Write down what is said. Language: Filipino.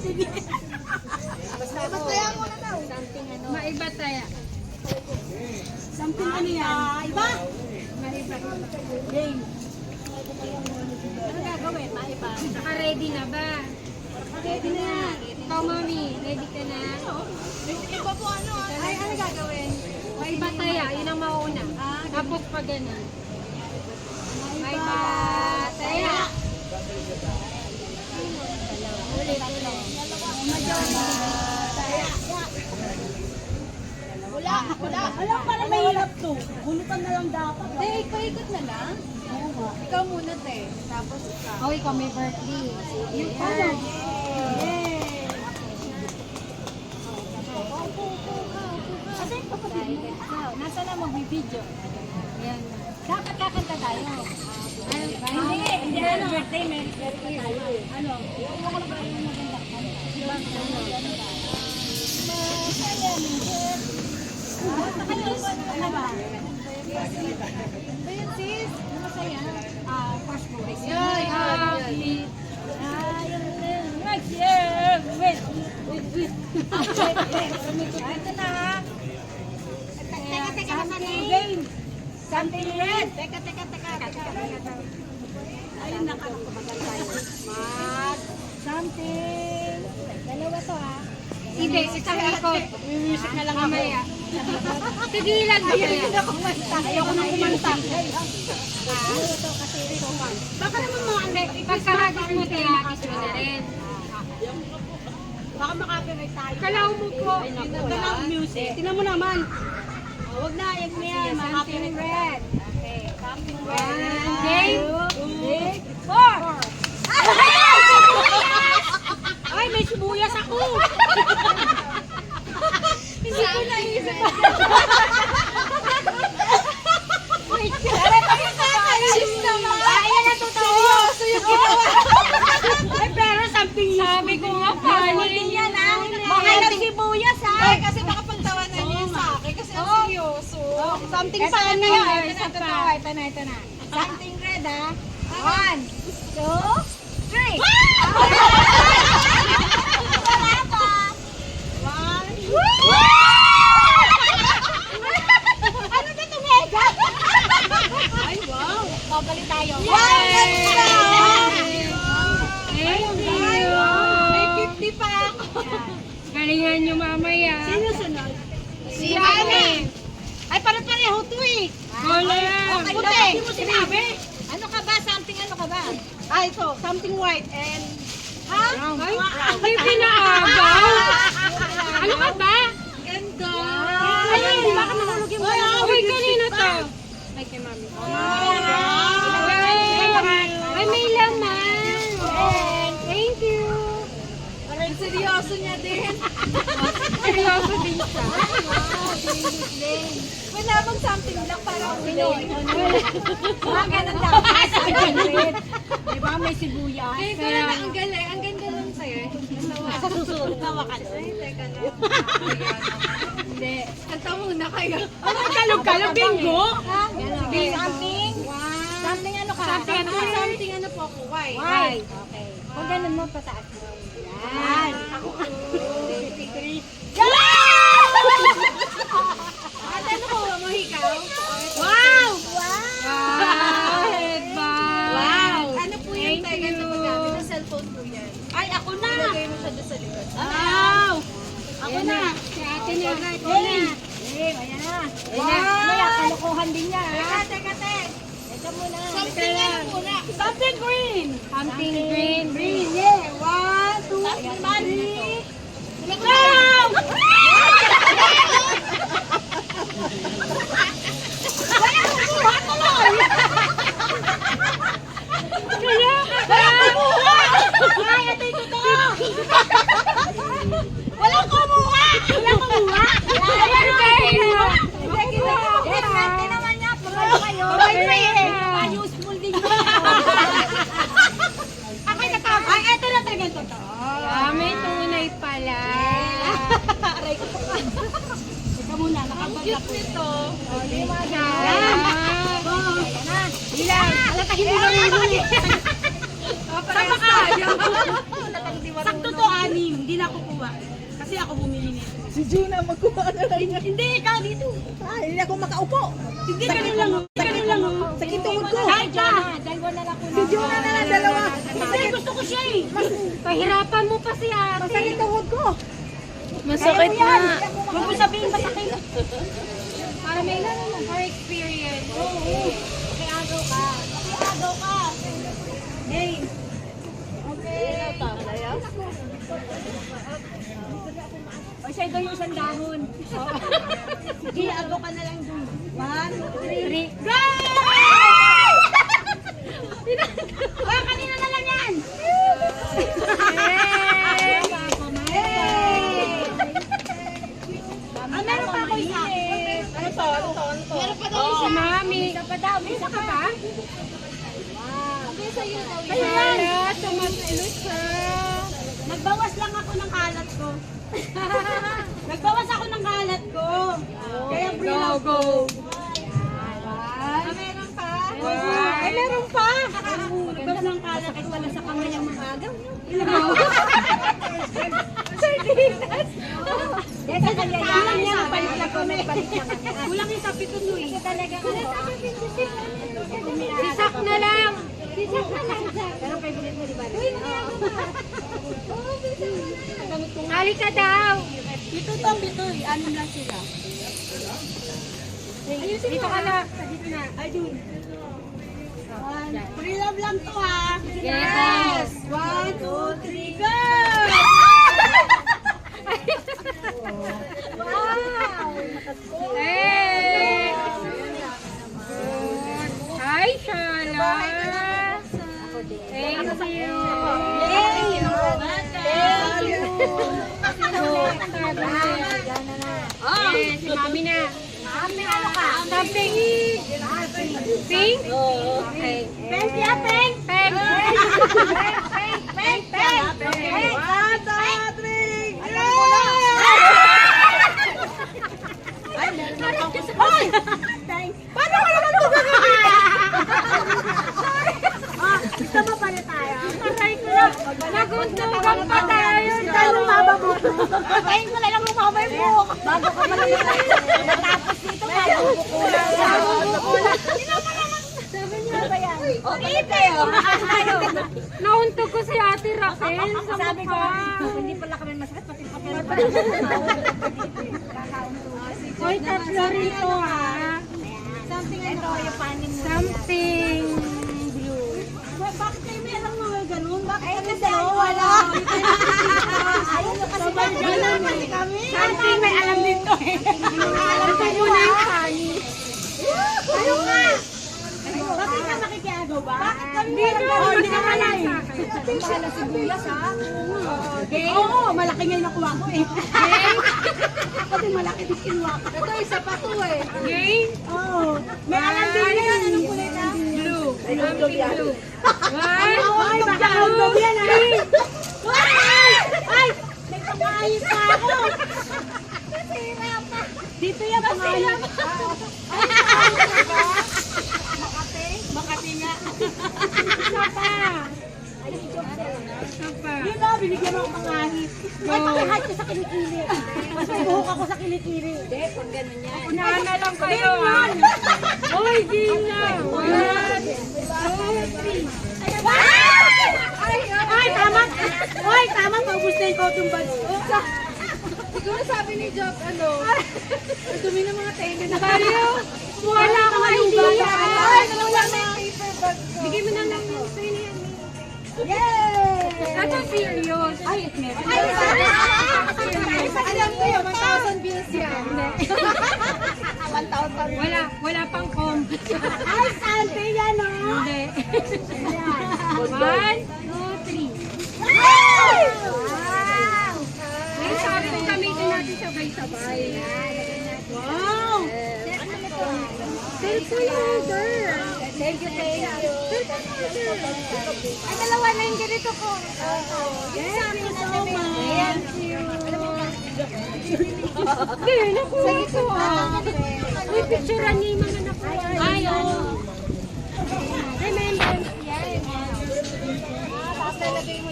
Sige. Basta mo na daw. Something ano. Maiba tayo. Something ano yan? Iba? Maiba. Game. Ano gagawin? Maiba. Naka-ready na ba? Ready na. Ikaw, mami, ready ka na? Iba po ano? Ay, ano gagawin? Maiba tayo, yun ang mauna. Tapos pa ganun. Maiba tayo. Ulit. Wala. Alam pa na mahirap to. Bulutan na lang dapat. Ikot na lang. Ikaw muna, te. Tapos ikaw. Oh, ikaw may birthday. Yung ano? Asa yung kapatid mo? Nasa na magbibideo? Yan. Dapat kakanta tayo. Hindi ano. Birthday, may birthday tayo. Ano? Ano ko lang ba yung maganda kanta? Diba? Masaya ng birthday. Ano ba? Ayun sis, ano masaya? First voice. Yay, happy. Next year! Wait! Ito na ha. Teka, something game. Something red. Teka. Ayun na ka. Mat. Something. Dalawa to ha. Hindi, isang ikot. Music na lang mamaya. Tigilan mo kaya. Ayoko nang kumanta. Ito kasi ito pa. Baka naman mga Pagkahagis mo, tihagis mo na rin. baka makapirate tayo. Kalaw mo po. Kalaw music. Tingnan mo naman. Wag na, yan mo yan. Something red. Okay. Something red. Game. 2, 3, 4. Ay, may sibuyas ako. Hindi ko naisip. Ayan ang totoo. Yung ginawa. Ay, pero something Sabi ko nga, funny. yan ah. Mahal ang sibuyas ha. Ay, kasi nakapagtawanan niya sa akin kasi ang seryoso. Something Ito pa na ano yun. yan. Ito na. Something red ha. 1, 2, 3. Wala pa. 1. Ano ba ito, Mega? Ay, wow. Babalik tayo. Yay! Ayun, Thank you. may 50 pa ako. Galingan nyo mamaya. Sino sunod? Si Mami. Ay, pareho to eh. Wala. Puti. Hindi mo sinabi. Ano ka ba? Something ano ka ba? Ah, ito. Something white and... Ha? Ay, may pinaabaw. Ano ka ba? Ganda. Ay, baka nahulog yung balon. Uy, kanino to? Ay, kay Mami. Ay, may laman. Thank you. Parang seryoso niya din. Seryoso din siya. Wala bang something lang para Pinoy. Mga ganun lang. Something red. Diba may sibuyas? Ay, ko lang ang galing. Ang ganda lang sa'yo. Natawa. Sa susunod na wakas. Ay, teka lang. Hindi. Kanta muna kayo. Ano kalog-kalog? Bingo? Sige. Something. Something ano ka? Something ano po ako. Why? Why? Okay. Kung ganun mo, pataas mo. Yan. Ate, ano ko? Mahikaw? Wow! Wow, headband. Wow! Ano po yan? Thank Tayo you. sa paggamit ng cellphone po yan. Ay, ako na! Ilagay mo siya doon sa likod. Wow! Ako na! Si ate na. Ito na. Ayan na. Wow! Kalokohan din niya. Teka. Ito muna. Something ano muna. Something green! Something green. Green, yeah! 1, 2, Ayan, 3! Wow! Wow! Ay, ito yung totoo! Walang kumuha! Walang kumuha! Swerte naman niya. Pagkano kayo? Useful din yun. Ako'y natapos. Ay, ito na talaga yung totoo. Ah, may tunay pala. Aray ko pa. Ikaw muna, nakabag Cute nito. Ilan? Alata, hindi marunong eh. Sama ka. Sa totoo, anim. ako bumili nito. Si Juna magkuha na lang yan. Hindi, ikaw dito. Ay, hindi ako makaupo. Hindi, ganun lang. Ganun lang. Sakit tuhod ko. Kahit pa. Dalawa na lang Si Juna na lang dalawa. Hindi, gusto ko siya eh. Pahirapan mo pa si ate. Masakit tuhod ko. Masakit na. Huwag mo sabihin masakit. Para may for experience. Oo. Makiagaw ka. Makiagaw ka. Hey. Okay. O siya daw yung isang dahon. Sige, agaw ka na lang dun. 1, 2, 3. Go! Oh, kanina na lang yan! Meron pa ako isa. Ano to? Meron pa daw isa. Mami. Isa pa daw. May isa ka ba? Kaya sa mag-ilusa. Nagbawas lang ako ng kalat ko. Nagbawas ako ng kalat ko. Kaya free lang Go. meron pa? Ay, meron pa. Nagbawas ng kalat ko pala sa kamay ng mga agaw. Sardinas. Yes, kulang niya. Palit lang ko. May palit lang. Kulang yung sapi ko to eh. Talaga ko. Sisak na lang. Sisak na lang. Pero favorite mo, di ba? Halika daw. Ito tong bitoy. Anim lang sila. Dito ka na. Sa gitna. Ay, dun. Free love lang to ha. Yes. 1, 2, 3, go! Hey! Hi, Shala. Thank you. Yay! Thank you! Yes, si Mami na. Mami, ano ka? Something pink? Okay. Peng, siya, peng! Pink. Peng! Peng! Peng! 1, 2, 3, go! Ay, meron na ako. Hoy! Paano ka naman ito gagawin? Gusto mo pala tayo? Aray ko lang. Naguntugan pa tayo. Tayo lumaba mo. Kain ko na lang lumaba yung buhok. Bago ka malaki. Matapos dito, bagong bukulan. Bagong bukulan. Sino pa naman? Sabi niya ba yan? Okay, tayo. Nauntog ko si Ate Raquel. Sabi ko, hindi pala kami masakit, pati papel pa lang. Hoy, tatlo rito ha. Something ano, yung panin mo. Something blue. Bakit kayo may alam mga ganun? Bakit kami dalawa wala? Ayun na kasi kami. Something may alam dito eh. Alam Ito kayo muna yung ha? honey. Ayun nga! Bakit ka makikiagaw ba? Bakit kami Dito, hindi ka magkakala malay. sa akin. Bahala si Buyas ha? Oo, malaki nga yung nakuha ko eh. Ako din malaki din kinuha ko. Ito isa pa to eh. Game? Oo. May alam din na yun. Anong kulay na? Blue. Something blue. One, Ay, baka outdoor yan ha? Ay! Ay! May pangayos pa ako! Nasira pa! Dito yan pangayos. Makati? Makati nga. isa pa. Isa pa. Yun na, binigyan ako pangahit. Ay, pakihat ko sa kilikili. Mas may buhok ako sa kilikili. Hindi, pag gano'n yan. Unahan na lang kayo ha. Hoy, game na. One, two, three. Ay, tama! Ay, tama, paubos na yung cotton buds. Siguro sabi ni Job, ano, dumi ng mga tenga na tayo. Wala akong idea. Ay, wala na. Bigay mo na lang yung sa'yo yan. Yay! Ito serious. Ay, meron. Ay, alam ko yun, 1,000 views yan. 1,000 pa rin. Wala pang com. Ay, sante yan, oh! Hindi. Ayan. 1, 2, 3. Wow! May sabi ko gamitin natin sabay-sabay. Wow! Thank you, order. Thank you, thank you. Ay, dalawa na yung ganito ko. Yes, thank you so much. Thank you. Hindi, nakuha ko ah. Uy, picturean niya yung mga nakuha. Ay, oo. Remember. Yes. Tapos lalagay mo